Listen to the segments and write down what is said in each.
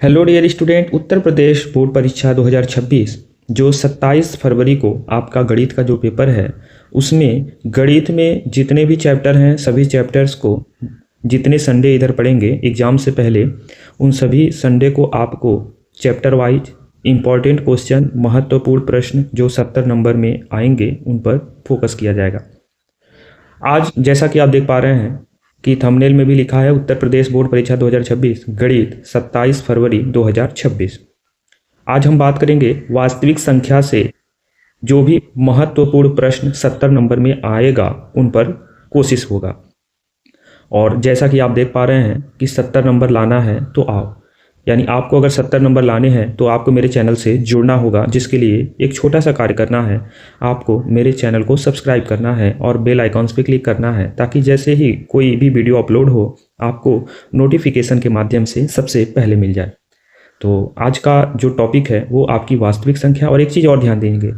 Hello dear student. Uttar Pradesh board परीक्षा 2026 जो 27 फरवरी को आपका गणित का जो पेपर है उसमें गणित में जितने भी चैप्टर हैं सभी चैप्टर्स को जितने संडे इधर पढ़ेंगे एग्ज़ाम से पहले उन सभी संडे को आपको चैप्टर वाइज इम्पॉर्टेंट क्वेश्चन महत्वपूर्ण प्रश्न जो 70 नंबर में आएंगे उन पर फोकस किया जाएगा। आज जैसा कि आप देख पा रहे हैं कि थंबनेल में भी लिखा है उत्तर प्रदेश बोर्ड परीक्षा 2026 गणित 27 फरवरी 2026। आज हम बात करेंगे वास्तविक संख्या से जो भी महत्वपूर्ण प्रश्न 70 नंबर में आएगा उन पर कोशिश होगा। और जैसा कि आप देख पा रहे हैं कि 70 नंबर लाना है तो आओ, यानी आपको अगर 70 नंबर लाने हैं तो आपको मेरे चैनल से जुड़ना होगा, जिसके लिए एक छोटा सा कार्य करना है। आपको मेरे चैनल को सब्सक्राइब करना है और बेल आइकॉन्स पे क्लिक करना है ताकि जैसे ही कोई भी वीडियो अपलोड हो आपको नोटिफिकेशन के माध्यम से सबसे पहले मिल जाए। तो आज का जो टॉपिक है वो आपकी वास्तविक संख्या। और एक चीज़ और ध्यान देंगे,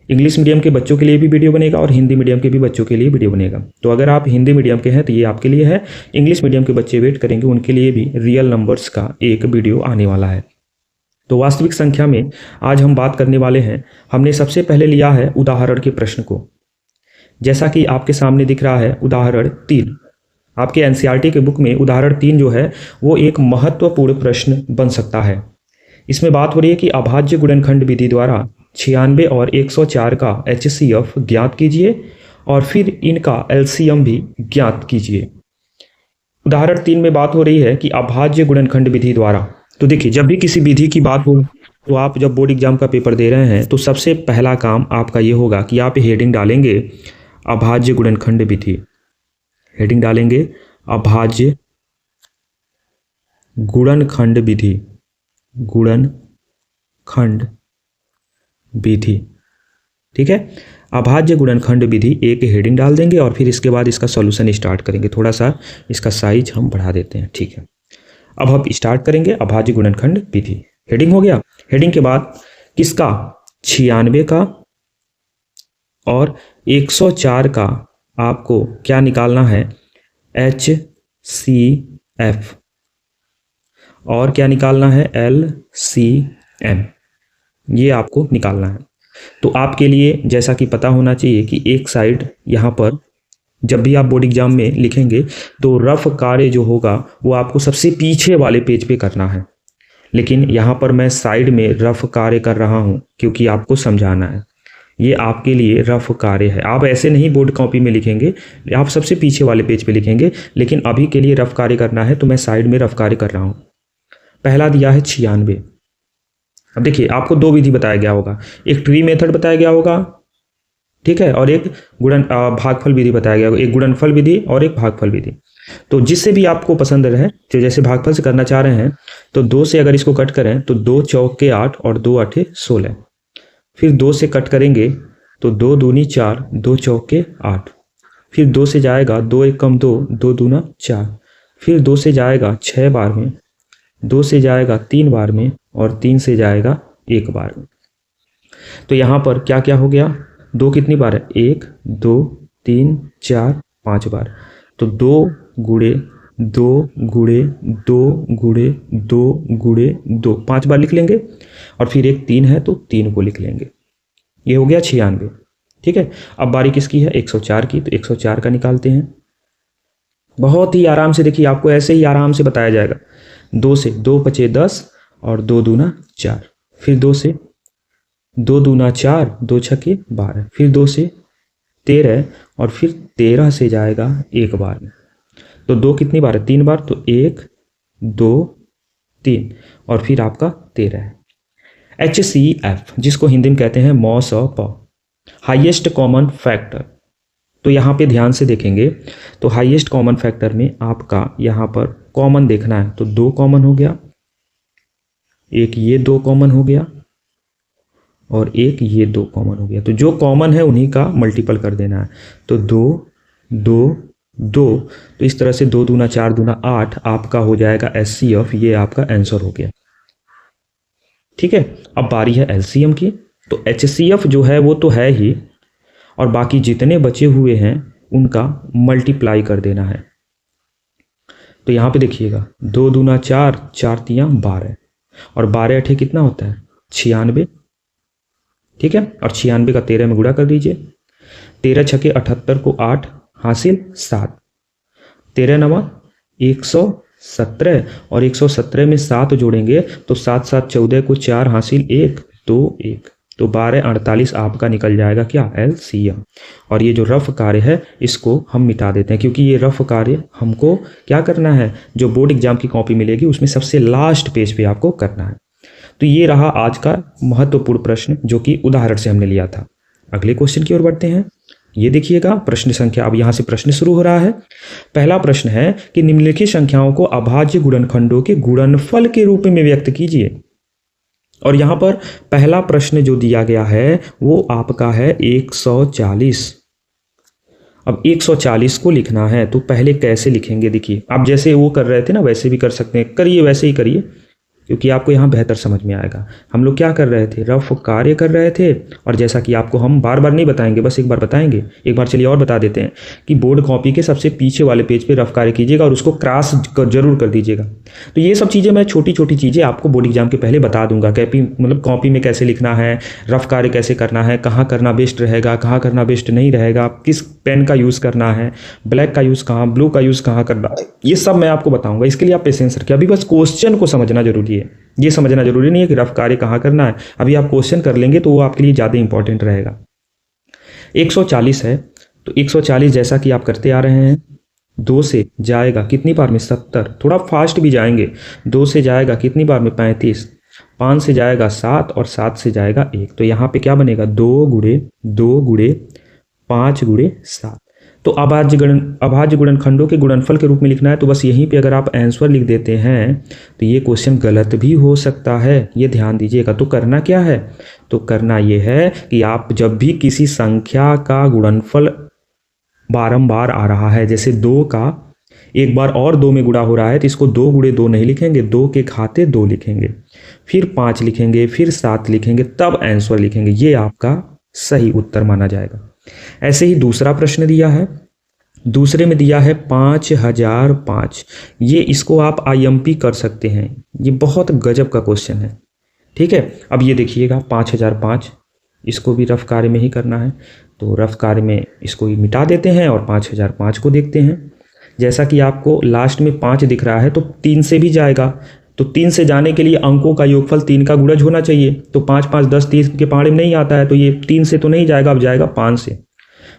इंग्लिश मीडियम के बच्चों के लिए भी वीडियो बनेगा और हिंदी मीडियम के भी बच्चों के लिए वीडियो बनेगा। तो अगर आप हिंदी मीडियम के हैं तो ये आपके लिए है, इंग्लिश मीडियम के बच्चे वेट करेंगे उनके लिए भी रियल नंबर्स का एक वीडियो आने वाला है। तो वास्तविक संख्या में आज हम बात करने वाले हैं। हमने सबसे पहले लिया है उदाहरण के प्रश्न को, जैसा कि आपके सामने दिख रहा है उदाहरण 3। आपके एनसीईआरटी के बुक में उदाहरण 3 जो है वो एक महत्वपूर्ण प्रश्न बन सकता है। इसमें बात हो रही है कि अभाज्य गुणनखंड विधि द्वारा 96 और 104 का HCF ज्ञात कीजिए और फिर इनका LCM भी ज्ञात कीजिए। उदाहरण 3 में बात हो रही है कि अभाज्य गुणनखंड विधि द्वारा। तो देखिए, जब भी किसी विधि की बात हो तो आप जब बोर्ड एग्जाम का पेपर दे रहे हैं तो सबसे पहला काम आपका ये होगा कि आप हेडिंग डालेंगे अभाज्य गुणनखंड विधि। हेडिंग डालेंगे अभाज्य गुणनखंड विधि, गुणनखंड विधि। ठीक है, अभाज्य गुणनखंड विधि एक हेडिंग डाल देंगे और फिर इसके बाद इसका सॉल्यूशन स्टार्ट करेंगे। थोड़ा सा इसका साइज हम बढ़ा देते हैं। ठीक है, अब हम स्टार्ट करेंगे अभाज्य गुणनखंड विधि। हेडिंग हो गया। हेडिंग के बाद किसका 96 का और 104 का आपको क्या निकालना है HCF और क्या निकालना है LCM, ये आपको निकालना है। तो आपके लिए जैसा कि पता होना चाहिए कि एक साइड यहाँ पर जब भी आप बोर्ड एग्जाम में लिखेंगे तो रफ कार्य जो होगा वो आपको सबसे पीछे वाले पेज पे करना है, लेकिन यहाँ पर मैं साइड में रफ कार्य कर रहा हूँ क्योंकि आपको समझाना है। ये आपके लिए रफ कार्य है। आप ऐसे नहीं बोर्ड कॉपी में लिखेंगे, आप सबसे पीछे वाले पेज पे लिखेंगे, लेकिन अभी के लिए रफ कार्य करना है तो मैं साइड में रफ कार्य कर रहा हूँ। पहला दिया है 96। अब देखिए, आपको दो विधि बताया गया होगा, एक ट्री मेथड बताया गया होगा, ठीक है, और एक भागफल विधि बताया गया होगा। एक गुणनफल विधि और एक भागफल विधि। तो जिससे भी आपको पसंद रहे, तो जैसे भागफल से करना चाह रहे हैं तो 2 से अगर इसको कट करें तो 2 चौके 8 और 2 8 16। फिर 2 से कट करेंगे तो 2 दूनी 4, 2 चौके 8। फिर 2 से जाएगा 2 1 कम 2, 2 दूना 4। फिर 2 से जाएगा 6 बार में, 2 से जाएगा 3 बार में और 3 से जाएगा 1 बार में। तो यहाँ पर क्या क्या हो गया, 2 कितनी बार है 1 2 3 4 5 बार। तो 2 गुणे 2 गुणे 2 गुणे 2 गुणे 2 5 बार लिख लेंगे और फिर एक 3 है तो 3 को लिख लेंगे। ये हो गया 96। ठीक है, अब बारी किसकी है 104 की, तो 104 का निकालते हैं। बहुत ही आराम से देखिए, आपको ऐसे ही आराम से बताया जाएगा। 2 से 2 पचे 10 और 2 दूना 4। फिर 2 से 2 दूना 4, 2 छके 12। फिर 2 से 13 और फिर 13 से जाएगा 1 बार में। तो 2 कितनी बार है 3 बार, तो 1 2 3 और फिर आपका 13 है। HCF जिसको हिंदी में कहते हैं मॉस ऑफ हाईएस्ट कॉमन फैक्टर। तो यहाँ पे ध्यान से देखेंगे तो हाईएस्ट कॉमन फैक्टर में आपका यहाँ पर कॉमन देखना है। तो 2 कॉमन हो गया, एक ये 2 कॉमन हो गया और एक ये 2 कॉमन हो गया। तो जो कॉमन है उन्हीं का मल्टीपल कर देना है। तो 2 2 2, तो इस तरह से 2 दूना 4 दूना 8 आपका हो जाएगा HCF। ये आपका आंसर हो गया। ठीक है, अब बारी है LCM की। तो HCF जो है वो तो है ही, और बाकी जितने बचे हुए हैं उनका मल्टीप्लाई कर देना है। तो यहाँ पे देखिएगा 2 दूना 4, 4 तियाँ 12। और 12 अठे कितना होता है 96, ठीक है। और 96 का 13 में गुणा कर दीजिए, 13 छके 78 को 8 हासिल 7, 13 नवा 117 और 117 में 7 जोड़ेंगे तो 7 7 14 को 4 हासिल 1 2 1, तो 12 48 आपका निकल जाएगा क्या LCM। और ये जो रफ कार्य है इसको हम मिटा देते हैं, क्योंकि ये रफ कार्य हमको क्या करना है, जो बोर्ड एग्जाम की कॉपी मिलेगी उसमें सबसे लास्ट पेज पे आपको करना है। तो ये रहा आज का महत्वपूर्ण प्रश्न जो कि उदाहरण से हमने लिया था। अगले क्वेश्चन की ओर बढ़ते हैं। ये देखिएगा प्रश्न संख्या, अब यहाँ से प्रश्न शुरू हो रहा है। पहला प्रश्न है कि निम्नलिखित संख्याओं को अभाज्य गुणनखंडों के गुणनफल के रूप में व्यक्त कीजिए। और यहाँ पर पहला प्रश्न जो दिया गया है वो आपका है 140। अब 140 को लिखना है तो पहले कैसे लिखेंगे, देखिए आप जैसे वो कर रहे थे ना वैसे भी कर सकते हैं, करिए वैसे ही करिए क्योंकि आपको यहाँ बेहतर समझ में आएगा। हम लोग क्या कर रहे थे, रफ कार्य कर रहे थे, और जैसा कि आपको हम बार बार नहीं बताएंगे, बस एक बार बताएंगे। एक बार चलिए और बता देते हैं कि बोर्ड कॉपी के सबसे पीछे वाले पेज पे रफ कार्य कीजिएगा और उसको क्रॉस जरूर कर दीजिएगा। तो ये सब चीज़ें मैं छोटी छोटी चीज़ें आपको बोर्ड एग्जाम के पहले बता दूंगा, मतलब कॉपी में कैसे लिखना है, रफ कार्य कैसे करना है, कहाँ करना बेस्ट रहेगा, कहाँ करना बेस्ट नहीं रहेगा, किस पेन का यूज़ करना है, ब्लैक का यूज़ कहाँ, ब्लू का यूज़ कहाँ करना है, ये सब मैं आपको बताऊंगा। इसके लिए आप पेशेंस रखिए, अभी बस क्वेश्चन को समझना जरूरी है। ये समझना जरूरी नहीं है कि रफ कार्य कहाँ करना है, अभी आप क्वेश्चन कर लेंगे तो वो आपके लिए ज़्यादा इंपॉर्टेंट रहेगा। 140 है तो 140 जैसा कि आप करते आ रहे हैं, 2 से जाएगा कितनी बार में 70, थोड़ा फास्ट भी जाएंगे, 2 से जाएगा कितनी बार में 35, 5 से जाएगा 7 और 7 से जाएगा 1, तो यहाँ पे क्या बनेगा 2 गुणे 5 गुणे 7। तो अभाज्य गुणनखंडों के गुणनफल के रूप में लिखना है, तो बस यहीं पे अगर आप आंसर लिख देते हैं तो ये क्वेश्चन गलत भी हो सकता है, ये ध्यान दीजिएगा। तो करना क्या है, तो करना ये है कि आप जब भी किसी संख्या का गुणनफल बारंबार आ रहा है, जैसे 2 का एक बार और 2 में गुणा हो रहा है, तो इसको 2 गुणे 2 नहीं लिखेंगे, 2 के खाते 2 लिखेंगे, फिर 5 लिखेंगे, फिर 7 लिखेंगे, तब आंसर लिखेंगे, ये आपका सही उत्तर माना जाएगा। ऐसे ही दूसरा प्रश्न दिया है, दूसरे में दिया है 5005। ये इसको आप IMP कर सकते हैं, ये बहुत गजब का क्वेश्चन है, ठीक है। अब ये देखिएगा 5005, इसको भी रफ कार्य में ही करना है, तो रफ कार्य में इसको ही मिटा देते हैं और 5005 को देखते हैं। जैसा कि आपको लास्ट में 5 दिख रहा है तो 3 से भी जाएगा, तो 3 से जाने के लिए अंकों का योगफल 3 का गुणज होना चाहिए, तो 5 5 10 30 के पहाड़े में नहीं आता है, तो ये 3 से तो नहीं जाएगा, अब जाएगा 5 से।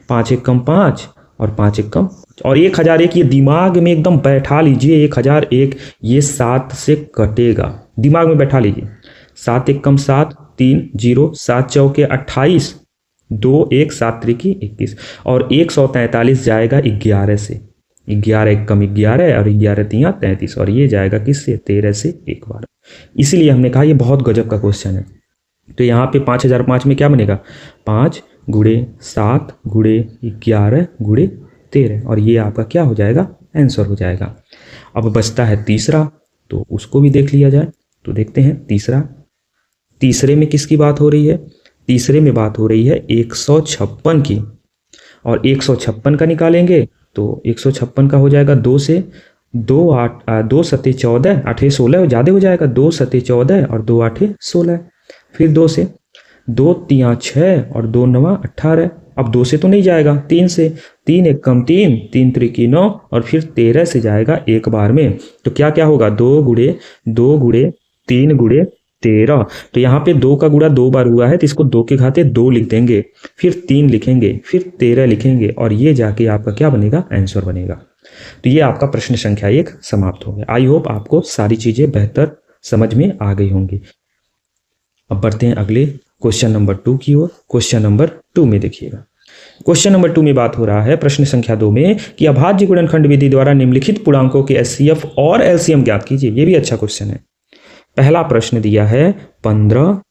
5 एक कम 5 और 5 एक कम, और 1001 ये दिमाग में एकदम बैठा लीजिए, 1001 ये 7 से कटेगा, दिमाग में बैठा लीजिए। 7 एक कम 7, 3 0, 7 चौके 28, 2 1 7 त्रिकी 21, और 143 जाएगा 11 से, 11 एक कम 11 और 11 तियाँ 33, और ये जाएगा किससे 13 से एक बार। इसीलिए हमने कहा ये बहुत गजब का क्वेश्चन है। तो यहाँ पे 5005 में क्या बनेगा 5 गुणे 7 गुणे 11 गुणे 13, और ये आपका क्या हो जाएगा आंसर हो जाएगा। अब बचता है तीसरा, तो उसको भी देख लिया जाए। तो देखते हैं तीसरे में किसकी बात हो रही है, तीसरे में बात हो रही है 156 की, और 156 का निकालेंगे तो 156 का हो जाएगा 2 से 2 सत्ते 14, 8 16 ज़्यादा हो जाएगा, 2 सत्ते 14 और 2 8 16, फिर 2 से 2 तियाँ 6 और 2 9 18, अब 2 से तो नहीं जाएगा, 3 से, 3 एक कम 3, 3 त्रिकी 9, और फिर 13 से जाएगा एक बार में, तो क्या क्या होगा 2 गुणे 3 गुणे 13। तो यहाँ पे 2 का गुणा 2 बार हुआ है तो इसको 2 के खाते 2 लिख देंगे, फिर 3 लिखेंगे, फिर 13 लिखेंगे, और ये जाके आपका क्या बनेगा आंसर बनेगा। तो ये आपका प्रश्न संख्या 1 समाप्त हो गया। आई होप आपको सारी चीज़ें बेहतर समझ में आ गई होंगी। अब बढ़ते हैं अगले क्वेश्चन नंबर 2 की ओर। क्वेश्चन नंबर 2 में देखिएगा, क्वेश्चन नंबर 2 में बात हो रहा है प्रश्न संख्या 2 में कि अभाज्य गुणनखंड विधि द्वारा निम्नलिखित पूर्णांकों के HCF और LCM ज्ञात कीजिए। ये भी अच्छा क्वेश्चन है। पहला प्रश्न दिया है 12,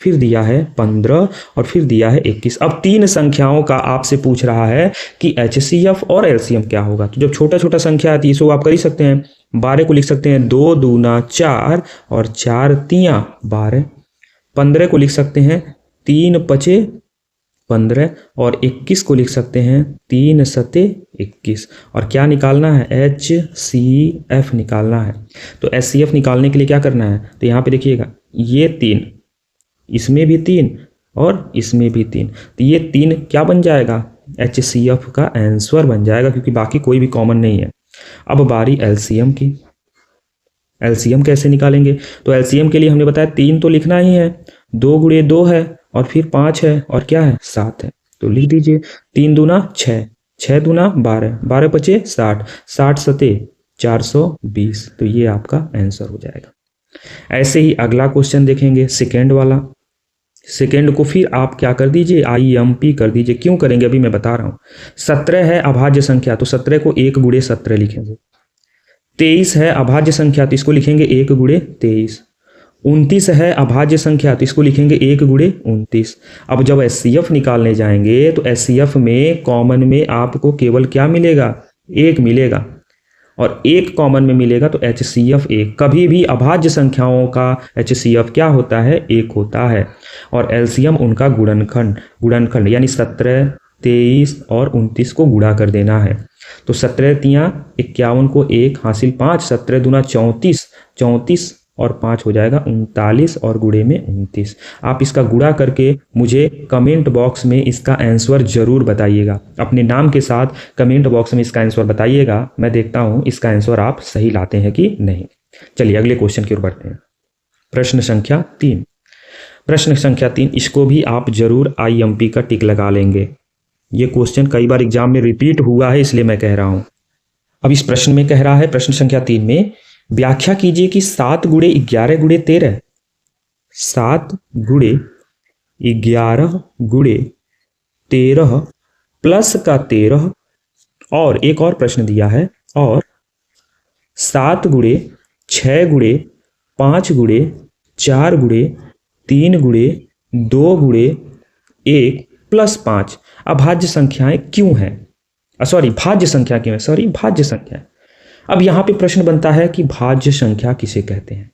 फिर दिया है 15 और फिर दिया है 21। अब 3 संख्याओं का आपसे पूछ रहा है कि HCF और LCM क्या होगा। तो जब छोटा छोटा संख्या आती है इसको आप कर ही सकते हैं, 12 को लिख सकते हैं 2 दूना 4 और 4 तियाँ 12, 15 को लिख सकते हैं 3 पचे 15 और 21 को लिख सकते हैं 3 सते 21। और क्या निकालना है? HCF निकालना है। तो HCF निकालने के लिए क्या करना है? तो यहाँ पे देखिएगा, ये 3, इसमें भी 3 और इसमें भी 3, तो ये 3 क्या बन जाएगा? HCF का आंसर बन जाएगा, क्योंकि बाकी कोई भी कॉमन नहीं है। अब बारी LCM की। LCM कैसे निकालेंगे? तो LCM के लिए हमने बताया 3 तो लिखना ही है, 2 गुणे 2 है और फिर 5 है और क्या है? 7 है। तो लिख दीजिए 3 दूना 6, 6 दूना 12, 12 पचे 60, 60 सते 420। तो ये आपका आंसर हो जाएगा। ऐसे ही अगला क्वेश्चन देखेंगे, सेकेंड वाला। सेकेंड को फिर आप क्या कर दीजिए? IMP कर दीजिए। क्यों करेंगे अभी मैं बता रहा हूँ। 17 है अभाज्य संख्या, तो 17 को 1 गुणे 17 लिखेंगे। 23 है अभाज्य संख्या, तो इसको लिखेंगे 1 गुणे 23। 29 है अभाज्य संख्या, तो इसको लिखेंगे 1 गुणे 29। अब जब HCF निकालने जाएंगे तो HCF में कॉमन में आपको केवल क्या मिलेगा? 1 मिलेगा, और 1 कॉमन में मिलेगा तो HCF 1। कभी भी अभाज्य संख्याओं का HCF क्या होता है? 1 होता है। और LCM उनका गुणनखंड यानी 17, 23 और 29 को गुणा कर देना है। तो 17 तियाँ 51 को 1 हासिल 5, 17 दूना 34, 34 और 5 हो जाएगा 39 और गुणे में 29। आप इसका गुणा करके मुझे कमेंट बॉक्स में इसका आंसर जरूर बताइएगा। अपने नाम के साथ कमेंट बॉक्स में इसका आंसर बताइएगा। मैं देखता हूँ इसका आंसर आप सही लाते हैं कि नहीं। चलिए अगले क्वेश्चन की ओर बढ़ते हैं। प्रश्न संख्या 3। प्रश्न संख्या 3, इसको भी आप जरूर IMP का टिक लगा लेंगे। ये क्वेश्चन कई बार एग्जाम में रिपीट हुआ है, इसलिए मैं कह रहा हूं। अब इस प्रश्न में कह रहा है, प्रश्न संख्या 3 में व्याख्या कीजिए कि 7 गुणे 11 गुणे 13, 7 गुणे 11 गुणे 13 प्लस का 13, और एक और प्रश्न दिया है, और 7 गुणे 6 गुणे 5 गुणे 4 गुणे 3 गुणे 2 गुणे 1 प्लस 5 अभाज्य संख्याएं क्यों हैं? भाज्य संख्या क्यों है? भाज्य संख्या। अब यहां पे प्रश्न बनता है कि भाज्य संख्या किसे कहते हैं।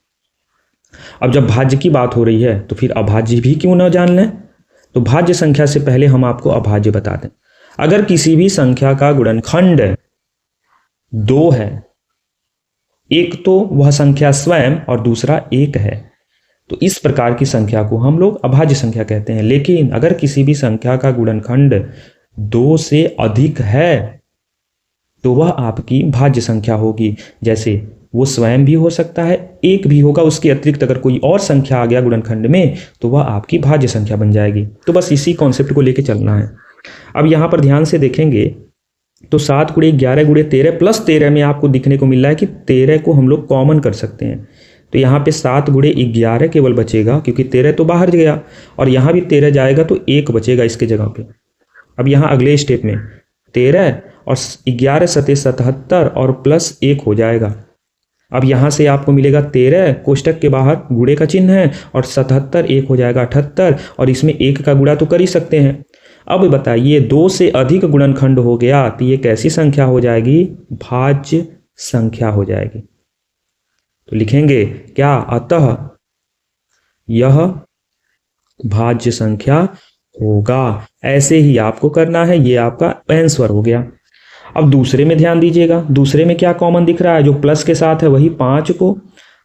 अब जब भाज्य की बात हो रही है तो फिर अभाज्य भी क्यों ना जान लें। तो भाज्य संख्या से पहले हम आपको अभाज्य बता दें। अगर किसी भी संख्या का गुणनखंड 2 है, एक तो वह संख्या स्वयं और दूसरा 1 है, तो इस प्रकार की संख्या को हम लोग अभाज्य संख्या कहते हैं। लेकिन अगर किसी भी संख्या का गुणनखंड 2 से अधिक है तो वह आपकी भाज्य संख्या होगी। जैसे वो स्वयं भी हो सकता है, 1 भी होगा, उसके अतिरिक्त अगर कोई और संख्या आ गया गुणनखंड में तो वह आपकी भाज्य संख्या बन जाएगी। तो बस इसी कॉन्सेप्ट को लेके चलना है। अब यहाँ पर ध्यान से देखेंगे तो 7 गुणे 11 गुणे 13 प्लस 13 में आपको दिखने को मिल रहा है कि 13 को हम लोग कॉमन कर सकते हैं। तो यहाँ पे 7 गुणे 11 केवल बचेगा, क्योंकि 13 तो बाहर गया, और यहाँ भी 13 जाएगा तो 1 बचेगा इसके जगह पे। अब यहाँ अगले स्टेप में 13 और 11 सते 77 और प्लस 1 हो जाएगा। अब यहाँ से आपको मिलेगा 13, कोष्टक के बाहर गुणे का चिन्ह है, और 77 1 हो जाएगा 78, और इसमें 1 का गुणा तो कर ही सकते हैं। अब बताइए 2 से अधिक गुणनखंड हो गया तो ये कैसी संख्या हो जाएगी? भाज्य संख्या हो जाएगी। तो लिखेंगे क्या? अतः यह भाज्य संख्या होगा। ऐसे ही आपको करना है, ये आपका आंसर हो गया। अब दूसरे में ध्यान दीजिएगा, दूसरे में क्या कॉमन दिख रहा है? जो प्लस के साथ है वही 5 को,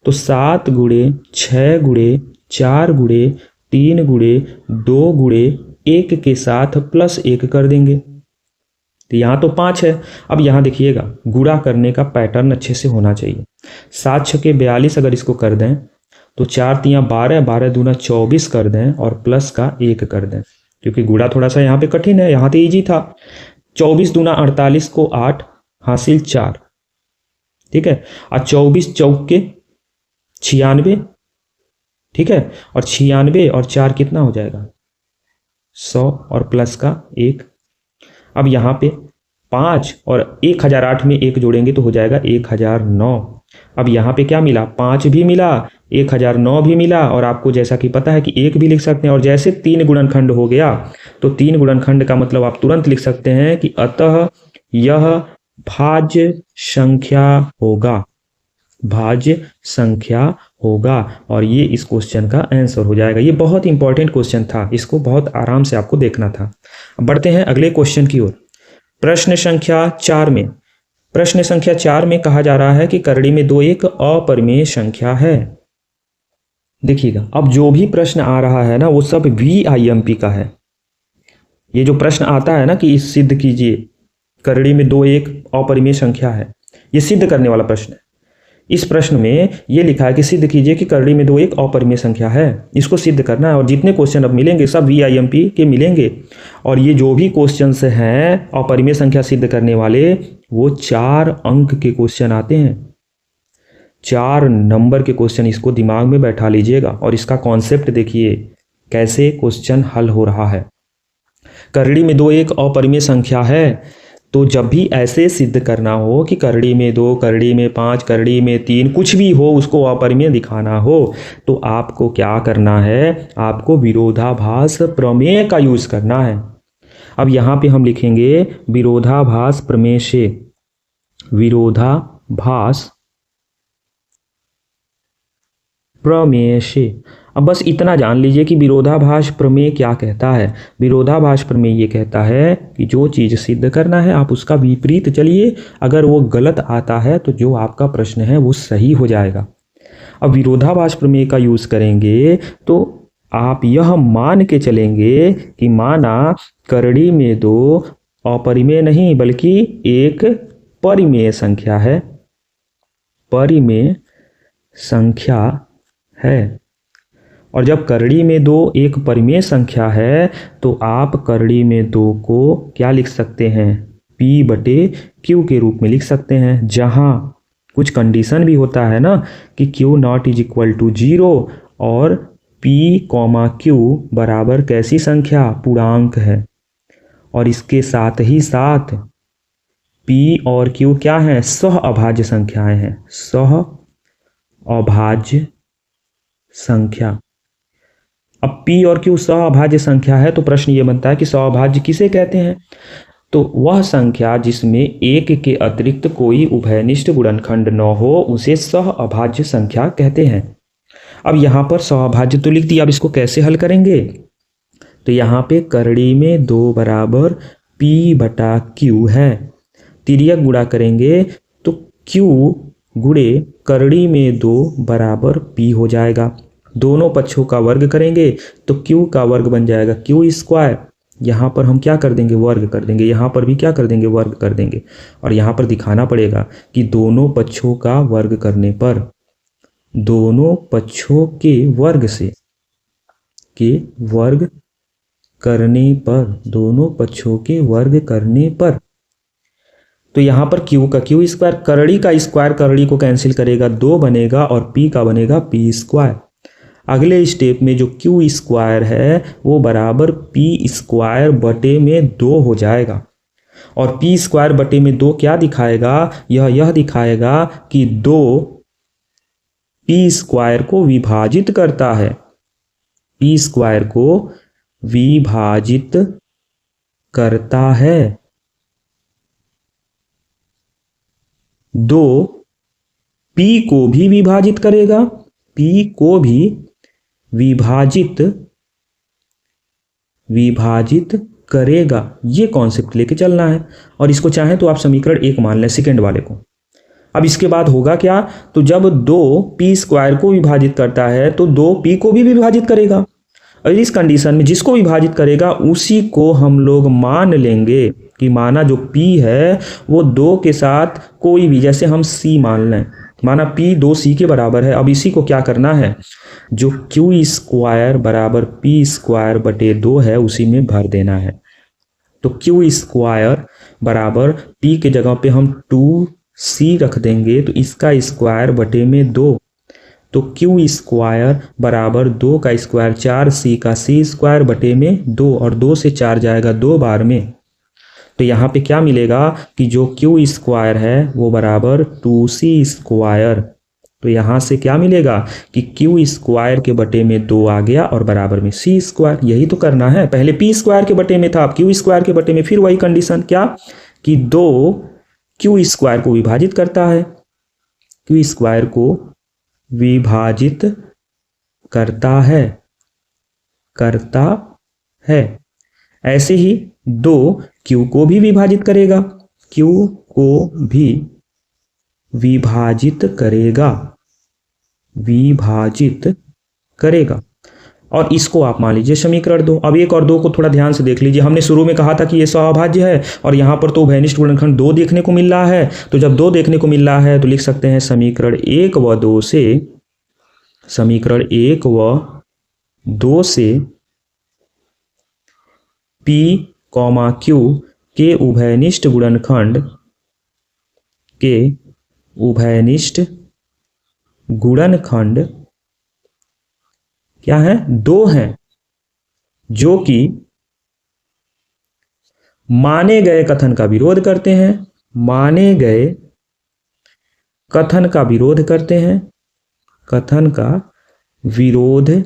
तो 7 गुणे 6 गुणे 4 गुणे 3 गुणे 2 गुणे 1 के साथ प्लस 1 कर देंगे। तो यहाँ तो 5 है। अब यहाँ देखिएगा, गुणा करने का पैटर्न अच्छे से होना चाहिए। 7 छके 42 अगर इसको कर दें तो 4 तियाँ 12, 12 दूना 24 कर दें और प्लस का 1 कर दें, क्योंकि गुणा थोड़ा सा यहाँ पे कठिन है, यहाँ तो ईजी था। 24 दूना 48 को 8 हासिल 4, ठीक है। और 24 चौके 96, ठीक है। और 96 और 4 कितना हो जाएगा? 100 और प्लस का 1। अब यहाँ पे 5 और 1008 में 1 जोड़ेंगे तो हो जाएगा 1009। अब यहाँ पे क्या मिला? 5 भी मिला, 1009 भी मिला, और आपको जैसा कि पता है कि 1 भी लिख सकते हैं। और जैसे 3 गुणनखंड हो गया तो 3 गुणनखंड का मतलब आप तुरंत लिख सकते हैं कि अतः यह भाज्य संख्या होगा। भाज्य संख्या होगा। और ये इस क्वेश्चन का आंसर हो जाएगा। ये बहुत इंपॉर्टेंट क्वेश्चन था, इसको बहुत आराम से आपको देखना था। अब बढ़ते हैं अगले क्वेश्चन की ओर। प्रश्न संख्या 4 में, प्रश्न संख्या 4 में कहा जा रहा है कि करड़ी में 2 एक अपरिमेय संख्या है। देखिएगा, अब जो भी प्रश्न आ रहा है ना वो सब VIMP का है। ये जो प्रश्न आता है ना कि इस सिद्ध कीजिए करड़ी में 2 एक अपरिमेय संख्या है, ये सिद्ध करने वाला प्रश्न है। इस प्रश्न में ये लिखा है कि सिद्ध कीजिए कि करड़ी में 2 एक अपरिमेय संख्या है, इसको सिद्ध करना है। और जितने क्वेश्चन अब मिलेंगे सब VIMP के मिलेंगे। और ये जो भी क्वेश्चंस हैं अपरिमेय संख्या सिद्ध करने वाले, वो 4 अंक के क्वेश्चन आते हैं, 4 नंबर के क्वेश्चन। इसको दिमाग में बैठा लीजिएगा और इसका कॉन्सेप्ट देखिए कैसे क्वेश्चन हल हो रहा है। करड़ी में 2 एक अपरिमेय संख्या है, तो जब भी ऐसे सिद्ध करना हो कि करड़ी में 2, करड़ी में 5, करड़ी में 3, कुछ भी हो उसको अपरिमेय दिखाना हो, तो आपको क्या करना है, आपको विरोधाभास प्रमेय का यूज करना है। अब यहाँ पे हम लिखेंगे विरोधाभास प्रमेय से, विरोधाभास प्रमेय से। अब बस इतना जान लीजिए कि विरोधाभास प्रमेय क्या कहता है। विरोधाभास प्रमेय ये कहता है कि जो चीज़ सिद्ध करना है आप उसका विपरीत चलिए, अगर वो गलत आता है तो जो आपका प्रश्न है वो सही हो जाएगा। अब विरोधाभास प्रमेय का यूज करेंगे तो आप यह मान के चलेंगे कि माना करड़ी में 2 अपरिमेय नहीं बल्कि एक परिमेय संख्या है, परिमेय संख्या है। और जब करड़ी में 2 एक परिमेय संख्या है तो आप करड़ी में 2 को क्या लिख सकते हैं, P/Q के रूप में लिख सकते हैं, जहां कुछ कंडीशन भी होता है ना कि Q ≠ 0 और P, Q बराबर कैसी संख्या, पूर्णांक है। और इसके साथ ही साथ P और Q क्या हैं, सह अभाज्य संख्याएं हैं, सह अभाज्य संख्या। अब P और Q सहअभाज्य संख्या है तो प्रश्न ये बनता है कि सहअभाज्य किसे कहते हैं, तो वह संख्या जिसमें एक के अतिरिक्त कोई उभयनिष्ठ गुणनखंड न हो उसे सहअभाज्य संख्या कहते हैं। अब यहाँ पर सहअभाज्य तो लिख दिया, अब इसको कैसे हल करेंगे, तो यहाँ पे करड़ी में 2 बराबर P/Q है, तिर्यक गुणा करेंगे तो Q गुणे करड़ी में 2 बराबर P हो जाएगा। दोनों पक्षों का वर्ग करेंगे तो Q का वर्ग बन जाएगा Q²। यहाँ पर हम क्या कर देंगे, वर्ग कर देंगे, यहाँ पर भी क्या कर देंगे, वर्ग कर देंगे। और यहाँ पर दिखाना पड़ेगा कि दोनों पक्षों का वर्ग करने पर, दोनों पक्षों के वर्ग से, के वर्ग करने पर, दोनों पक्षों के वर्ग करने पर, तो यहाँ पर Q का Q², करड़ी का स्क्वायर करड़ी को कैंसिल करेगा, 2 बनेगा और P का बनेगा P²। अगले स्टेप में जो Q² है वो बराबर P²/2 हो जाएगा। और P²/2 क्या दिखाएगा, यह दिखाएगा कि 2 P² को विभाजित करता है, P² को विभाजित करता है। 2 P को भी विभाजित करेगा, P को भी विभाजित करेगा। ये कॉन्सेप्ट लेके चलना है। और इसको चाहें तो आप समीकरण 1 मान लें, सेकेंड वाले को। अब इसके बाद होगा क्या, तो जब 2 P² को विभाजित करता है तो 2 P को भी विभाजित करेगा। और इस कंडीशन में जिसको विभाजित करेगा उसी को हम लोग मान लेंगे कि माना जो P है वो 2 के साथ कोई भी, जैसे हम C मान लें, माना P 2C के बराबर है। अब इसी को क्या करना है, जो Q² बराबर P²/2 है उसी में भर देना है। तो Q² बराबर P के जगह पे हम 2C रख देंगे तो इसका स्क्वायर बटे में 2, तो Q² बराबर 2 का स्क्वायर 4C का C² बटे में 2, और 2 से 4 जाएगा 2 बार में। तो यहाँ पे क्या मिलेगा कि जो Q² है वो बराबर 2C²। तो यहाँ से क्या मिलेगा कि Q² के बटे में 2 आ गया और बराबर में C²। यही तो करना है, पहले P² के बटे में था, अब Q² के बटे में, फिर वही कंडीशन क्या कि 2 Q² को विभाजित करता है, क्यू स्क्वायर को विभाजित करता है। ऐसे ही 2 क्यू को भी विभाजित करेगा, क्यू को भी विभाजित करेगा। और इसको आप मान लीजिए समीकरण 2। अब 1 और 2 को थोड़ा ध्यान से देख लीजिए। हमने शुरू में कहा था कि ये सह-अभाज्य है और यहाँ पर तो उभयनिष्ठ गुणनखंड 2 देखने को मिल रहा है। तो जब 2 देखने को मिल रहा है तो लिख सकते हैं समीकरण 1 व 2 से P, Q के उभयनिष्ठ गुणनखंड क्या है? 2 हैं, जो कि माने गए कथन का विरोध करते हैं, कथन का विरोध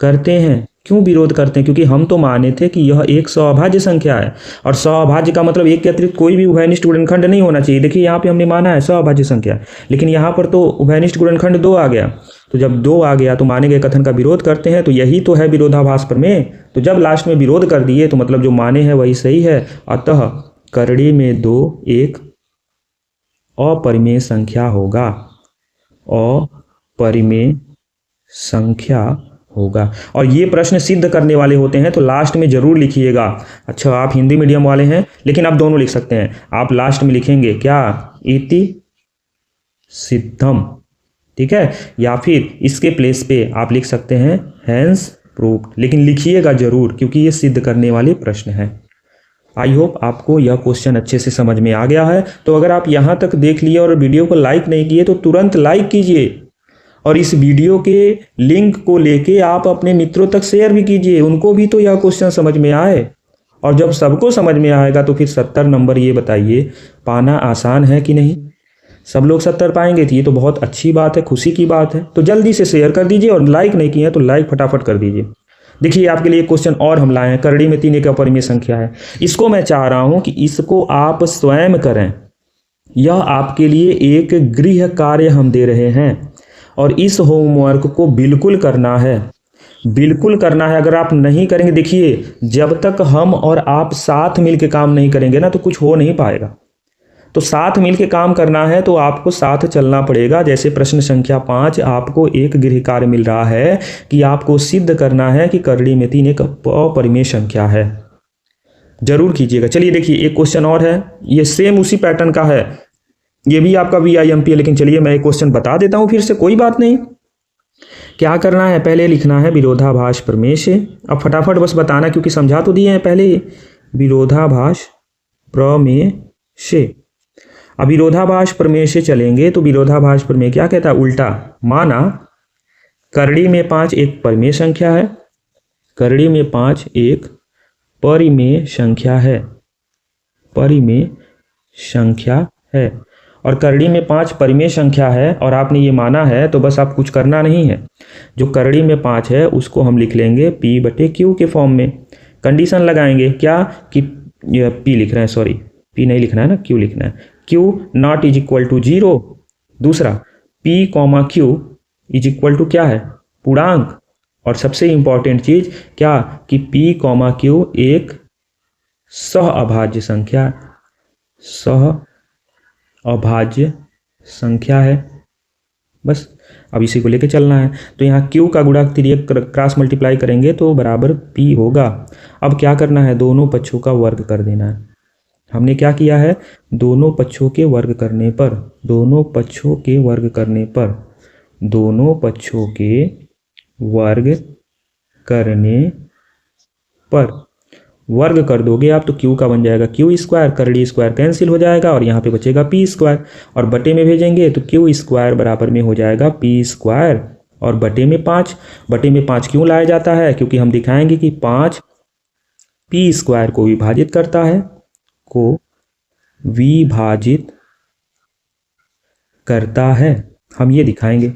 करते हैं। क्यों विरोध करते हैं? क्योंकि हम तो माने थे कि यह एक सह-अभाज्य संख्या है और सह-अभाज्य का मतलब एक के अतिरिक्त कोई भी उभयनिष्ठ गुणनखंड नहीं होना चाहिए। देखिए यहाँ पे हमने माना है सह-अभाज्य संख्या, लेकिन यहाँ पर तो उभयनिष्ठ गुणनखंड 2 आ गया। तो जब 2 आ गया तो माने गए कथन का विरोध करते हैं, तो यही तो है विरोधाभास प्रमेय। तो जब लास्ट में विरोध कर दिए तो मतलब जो माने हैं वही सही है। अतः करड़ी में 2 एक अपरिमेय संख्या होगा। और ये प्रश्न सिद्ध करने वाले होते हैं तो लास्ट में जरूर लिखिएगा। अच्छा, आप हिंदी मीडियम वाले हैं लेकिन आप दोनों लिख सकते हैं। आप लास्ट में लिखेंगे क्या? इति सिद्धम, ठीक है, या फिर इसके प्लेस पे आप लिख सकते हैं हेंस प्रूव्ड, लेकिन लिखिएगा जरूर क्योंकि ये सिद्ध करने वाले प्रश्न हैं। आई होप आपको यह क्वेश्चन अच्छे से समझ में आ गया है। तो अगर आप यहाँ तक देख लिए और वीडियो को लाइक नहीं किए तो तुरंत लाइक कीजिए और इस वीडियो के लिंक को लेके आप अपने मित्रों तक शेयर भी कीजिए, उनको भी तो यह क्वेश्चन समझ में आए। और जब सबको समझ में आएगा तो फिर 70 नंबर ये बताइए पाना आसान है कि नहीं? सब लोग 70 पाएंगे तो ये तो बहुत अच्छी बात है, खुशी की बात है। तो जल्दी से शेयर कर दीजिए और लाइक नहीं किए तो लाइक फटाफट कर दीजिए। देखिए आपके लिए क्वेश्चन और हम लाए हैं, करड़ी में 3 एक अपरिमेय संख्या है। इसको मैं चाह रहा हूं कि इसको आप स्वयं करें। यह आपके लिए एक गृह कार्य हम दे रहे हैं और इस होमवर्क को बिल्कुल करना है, अगर आप नहीं करेंगे, देखिए जब तक हम और आप साथ मिलकर काम नहीं करेंगे ना तो कुछ हो नहीं पाएगा। तो साथ मिलकर काम करना है तो आपको साथ चलना पड़ेगा। जैसे प्रश्न संख्या 5 आपको एक गृह कार्य मिल रहा है कि आपको सिद्ध करना है कि करड़ी में 3 एक अपरिमेय संख्या है। जरूर कीजिएगा। चलिए देखिए एक क्वेश्चन और है, ये सेम उसी पैटर्न का है, ये भी आपका VIMP है, लेकिन चलिए मैं एक क्वेश्चन बता देता हूं फिर से, कोई बात नहीं। क्या करना है, पहले लिखना है विरोधाभास प्रमेय से। अब फटाफट बस बताना क्योंकि समझा तो दिए हैं पहले। विरोधाभास प्रमेय से, अब विरोधाभास प्रमेय से चलेंगे तो विरोधाभास प्रमेय क्या कहता है? उल्टा। माना करड़ी में 5 एक परिमेय संख्या है, करड़ी में 5 एक परिमेय संख्या है और करड़ी में 5 परिमेय संख्या है और आपने ये माना है तो बस आप कुछ करना नहीं है। जो करड़ी में 5 है उसको हम लिख लेंगे P/Q के फॉर्म में। कंडीशन लगाएंगे क्या कि P लिख रहे हैं, सॉरी P नहीं लिखना है ना, Q लिखना है। Q not is equal to 0। दूसरा P, Q is equal to क्या है? पूर्णांक। और सबसे इंपॉर्टेंट चीज क्या कि P, Q एक सह-अभाज्य संख्या है। बस अब इसी को लेके चलना है। तो यहाँ Q का गुणा तिर्यक क्रॉस मल्टीप्लाई करेंगे तो बराबर P होगा। अब क्या करना है? दोनों पक्षों का वर्ग कर देना है। हमने क्या किया है? दोनों पक्षों के वर्ग करने पर वर्ग कर दोगे आप तो Q का बन जाएगा Q स्क्वायर, करड़ी स्क्वायर कैंसिल हो जाएगा और यहाँ पे बचेगा P स्क्वायर, और बटे में भेजेंगे तो Q स्क्वायर बराबर में हो जाएगा P स्क्वायर और बटे में 5 क्यों लाया जाता है? क्योंकि हम दिखाएंगे कि 5 P स्क्वायर को विभाजित करता है, हम ये दिखाएंगे।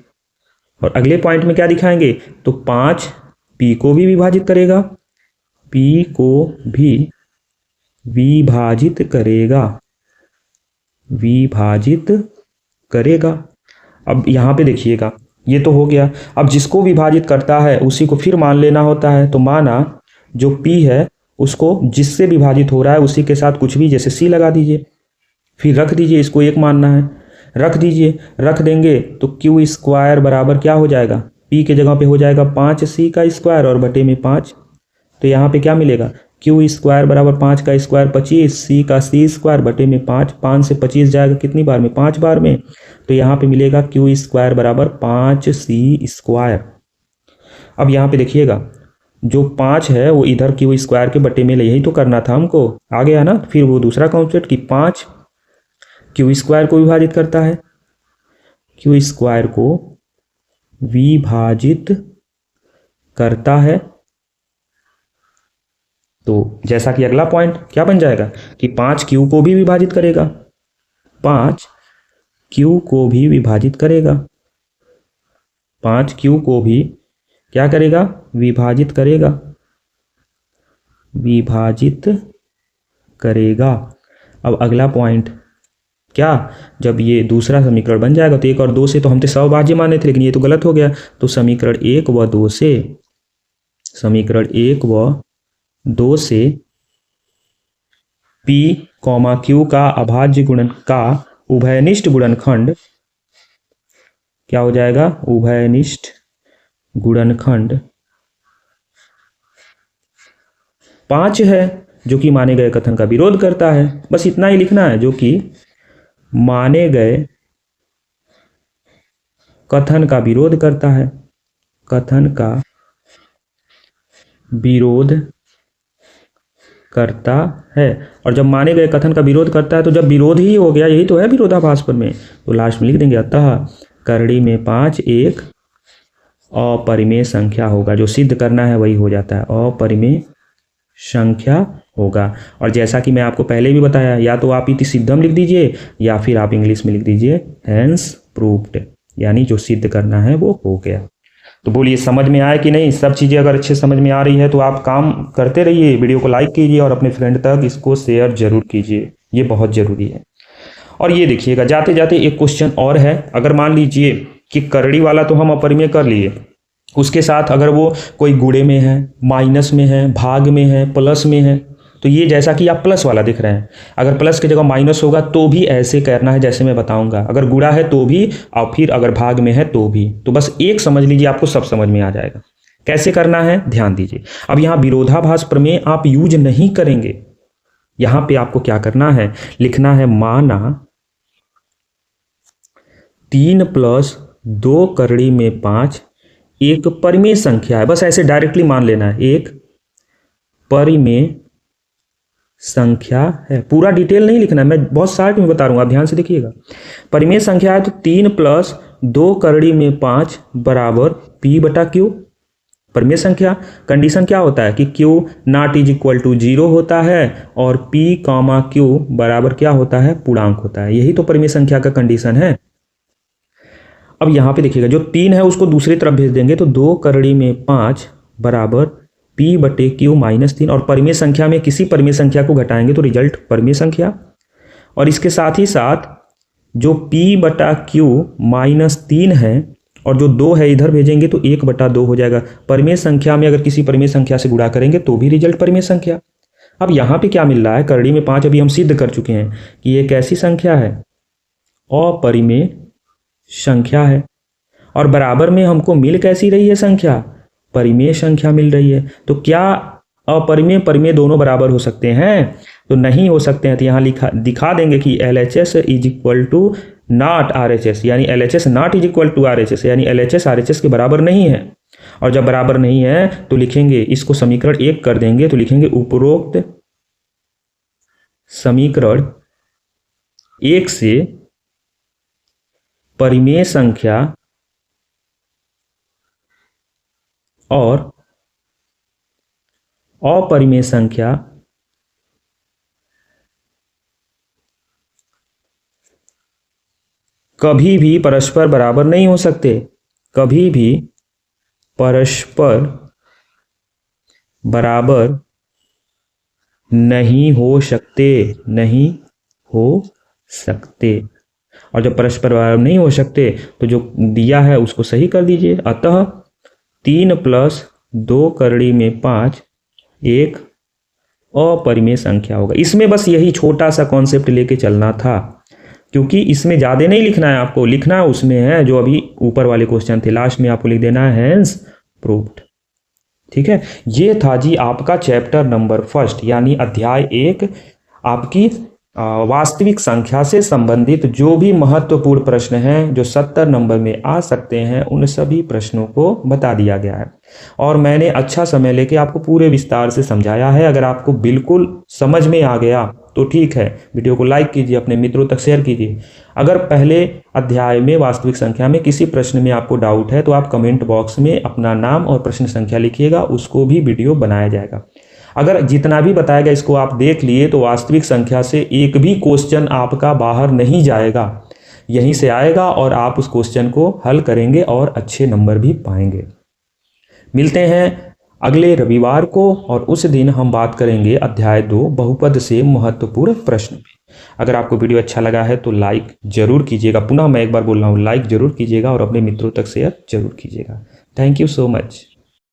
और अगले पॉइंट में क्या दिखाएंगे? तो 5 P को भी विभाजित करेगा, P को भी विभाजित करेगा। अब यहाँ पे देखिएगा, ये तो हो गया। अब जिसको विभाजित करता है उसी को फिर मान लेना होता है। तो माना जो P है उसको जिससे विभाजित हो रहा है उसी के साथ कुछ भी, जैसे C लगा दीजिए, फिर रख दीजिए, इसको 1 मानना है, रख दीजिए। रख देंगे तो क्यू स्क्वायर बराबर क्या हो जाएगा, P के जगह पे हो जाएगा 5C का स्क्वायर और बटे में 5। तो यहाँ पे क्या मिलेगा, क्यू स्क्वायर बराबर 5 का स्क्वायर 25, C का C स्क्वायर बटे में 5। 5 से 25 जाएगा कितनी बार में, 5 बार में। तो यहाँ पे मिलेगा क्यू स्क्वायर बराबर 5C स्क्वायर। अब यहाँ पे देखिएगा, जो 5 है वो इधर क्यू स्क्वायर के बटे में, यही तो करना था हमको, आ गया ना। फिर वो दूसरा कॉन्सेप्ट कि 5 क्यू स्क्वायर को विभाजित करता है, क्यू स्क्वायर को विभाजित करता है। तो जैसा कि अगला पॉइंट क्या बन जाएगा कि 5 क्यू को भी विभाजित करेगा, 5 क्यू को भी विभाजित करेगा, 5 क्यू को भी क्या करेगा, विभाजित करेगा, विभाजित करेगा। अब अगला पॉइंट क्या, जब ये दूसरा समीकरण बन जाएगा तो 1 और 2 से तो हम तो सवभाज्य माने थे, लेकिन ये तो गलत हो गया। तो समीकरण 1 व 2 से, समीकरण 1 व 2 से P, Q का अभाज्य गुणन का उभयनिष्ठ गुणनखंड क्या हो जाएगा, उभयनिष्ठ गुणनखंड 5 है, जो कि माने गए कथन का विरोध करता है। बस इतना ही लिखना है, जो कि माने गए कथन का विरोध करता है, कथन का विरोध करता है। और जब माने गए कथन का विरोध करता है तो जब विरोध ही हो गया, यही तो है विरोधाभास में, तो लास्ट में लिख देंगे अतः करड़ी में 5 एक अपरिमेय संख्या होगा। जो सिद्ध करना है वही हो जाता है, अपरिमेय संख्या होगा। और जैसा कि मैं आपको पहले भी बताया, या तो आप इति सिद्धम लिख दीजिए या फिर आप इंग्लिश में लिख दीजिए हेंस प्रूव्ड, यानी जो सिद्ध करना है वो हो गया। तो बोलिए समझ में आया कि नहीं। सब चीज़ें अगर अच्छे समझ में आ रही है तो आप काम करते रहिए, वीडियो को लाइक कीजिए और अपने फ्रेंड तक इसको शेयर जरूर कीजिए, ये बहुत ज़रूरी है। और ये देखिएगा, जाते जाते एक क्वेश्चन और है। अगर मान लीजिए कि करड़ी वाला तो हम अपरिमेय कर लिए, उसके साथ अगर वो कोई गुणे में है, माइनस में है, भाग में है, प्लस में है, तो ये जैसा कि आप प्लस वाला दिख रहे हैं, अगर प्लस की जगह माइनस होगा तो भी ऐसे करना है जैसे मैं बताऊंगा। अगर गुणा है तो भी, और फिर अगर भाग में है तो भी। तो बस एक समझ लीजिए, आपको सब समझ में आ जाएगा कैसे करना है, ध्यान दीजिए। अब यहाँ विरोधाभास प्रमेय आप यूज नहीं करेंगे, यहां पे आपको क्या करना है, लिखना है माना 3 + 2 करड़ी में 5 एक परिमेय संख्या है। बस ऐसे डायरेक्टली मान लेना है, एक परिमेय संख्या है। पूरा डिटेल नहीं लिखना है, मैं बहुत शार्ट में बता रहा हूँ, आप ध्यान से देखिएगा। परिमेय संख्या है तो 3 + 2 करड़ी में 5 बराबर P/Q। परिमेय संख्या कंडीशन क्या होता है कि Q ≠ 0 होता है और P, Q बराबर क्या होता है, पूर्णांक होता है। यही तो परिमेय संख्या का कंडीशन है। अब यहाँ पे देखिएगा, जो 3 है उसको दूसरी तरफ भेज देंगे तो 2 करड़ी में 5 बराबर P/Q -3। और परिमेय संख्या में किसी परिमेय संख्या को घटाएंगे तो रिजल्ट परिमेय संख्या। और इसके साथ ही साथ जो P/Q -3 है और जो 2 है इधर भेजेंगे तो 1/2 हो जाएगा। परिमेय संख्या में अगर किसी परिमेय संख्या से गुणा करेंगे तो भी रिजल्ट परिमेय संख्या। अब यहाँ पे क्या मिल रहा है, करड़ी में 5 अभी हम सिद्ध कर चुके हैं कि ये कैसी संख्या है, अपरिमेय संख्या है। और बराबर में हमको मिल कैसी रही है संख्या, परिमेय संख्या मिल रही है। तो क्या अपरिमेय परिमेय दोनों बराबर हो सकते हैं, तो नहीं हो सकते हैं। तो यहाँ दिखा देंगे कि LHS = नॉट RHS, यानी LHS नॉट = RHS, यानी LHS RHS के बराबर नहीं है। और जब बराबर नहीं है तो लिखेंगे, इसको समीकरण 1 कर देंगे तो लिखेंगे उपरोक्त समीकरण 1 से परिमेय संख्या और अपरिमेय संख्या कभी भी परस्पर बराबर नहीं हो सकते, कभी भी परस्पर बराबर नहीं हो सकते, नहीं हो सकते। और जब परस्पर बाहुपद नहीं हो सकते तो जो दिया है उसको सही कर दीजिए। अतः 3 + 2 करड़ी में 5 एक अपरिमेय संख्या होगा। इसमें बस यही छोटा सा कॉन्सेप्ट लेके चलना था, क्योंकि इसमें ज़्यादा नहीं लिखना है, आपको लिखना उसमें है जो अभी ऊपर वाले क्वेश्चन थे, लास्ट में आपको लिख देना है हैंस प्रूव्ड। ठीक है, ये था जी आपका चैप्टर नंबर 1 यानी अध्याय 1, आपकी वास्तविक संख्या से संबंधित जो भी महत्वपूर्ण प्रश्न हैं जो 70 नंबर में आ सकते हैं, उन सभी प्रश्नों को बता दिया गया है और मैंने अच्छा समय लेके आपको पूरे विस्तार से समझाया है। अगर आपको बिल्कुल समझ में आ गया तो ठीक है, वीडियो को लाइक कीजिए, अपने मित्रों तक शेयर कीजिए। अगर पहले अध्याय में वास्तविक संख्या में किसी प्रश्न में आपको डाउट है तो आप कमेंट बॉक्स में अपना नाम और प्रश्न संख्या लिखिएगा, उसको भी वीडियो बनाया जाएगा। अगर जितना भी बताया गया इसको आप देख लिए तो वास्तविक संख्या से एक भी क्वेश्चन आपका बाहर नहीं जाएगा, यहीं से आएगा और आप उस क्वेश्चन को हल करेंगे और अच्छे नंबर भी पाएंगे। मिलते हैं अगले रविवार को और उस दिन हम बात करेंगे अध्याय 2 बहुपद से महत्वपूर्ण प्रश्न पे। अगर आपको वीडियो अच्छा लगा है तो लाइक जरूर कीजिएगा, पुनः मैं एक बार बोल रहा हूँ, लाइक जरूर कीजिएगा और अपने मित्रों तक शेयर जरूर कीजिएगा। Thank you so much.